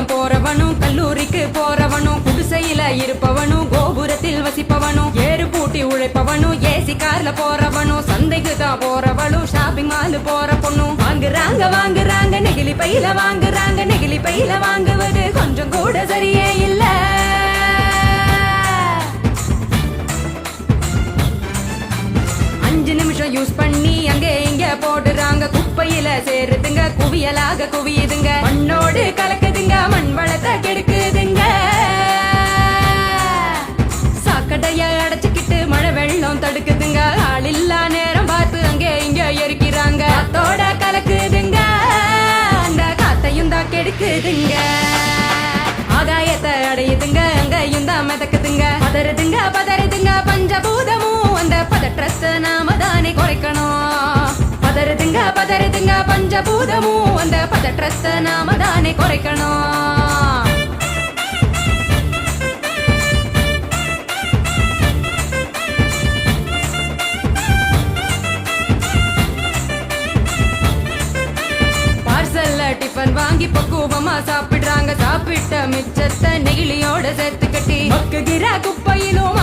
பள்ளிக்கூடம் போறவனும் கல்லூரிக்கு போறவனும் குடிசையில இருப்பவனும் கோபுரத்தில் வசிப்பவனும் ஏறு பூட்டி உழைப்பவனும் ஏசி கார்ல போறவனும் சந்தைக்கு தான் போறவளும் ஷாப்பிங் மால் போற பொண்ணும் வாங்குறாங்க நெகிழி பையில வாங்குறாங்க நெகிழி பையில வாங்குவது கொஞ்சம் கூட சரியே இல்ல. யூஸ் பண்ணி அங்கே இங்க போடுறாங்க குப்பையில சேருதுங்க குவியலாக குவியுதுங்க மண்ணோடு கலக்குதுங்க மண் வளத்தை கெடுக்குதுங்க. சாக்கடைய அடைச்சுக்கிட்டு மழை வெள்ளம் தடுக்குதுங்க ஆள் இல்லா நேரம் பார்த்து அங்கே இங்க எரிக்கிறாங்க காத்தோட கலக்குதுங்க அந்த காத்தையும் தான் கெடுக்குதுங்க. ஆகாயத்தை அடையுதுங்க அங்கையும் தான் மிதக்குதுங்க பதறுதுங்க பஞ்சபூதமும் அந்த பதற்றத்தை நாம தானே குறைக்கணும். பதறுதுங்க பஞ்சபூதமும் அந்த பதற்றத்தை நாம தானே குறைக்கணும். டிஃபன் வாங்கி பக்குவமா சாப்பிடுறாங்க சாப்பிட்ட மிச்சத்தை நெகிழியோட சேர்த்து கட்டி மக்குகிற குப்பையிலும்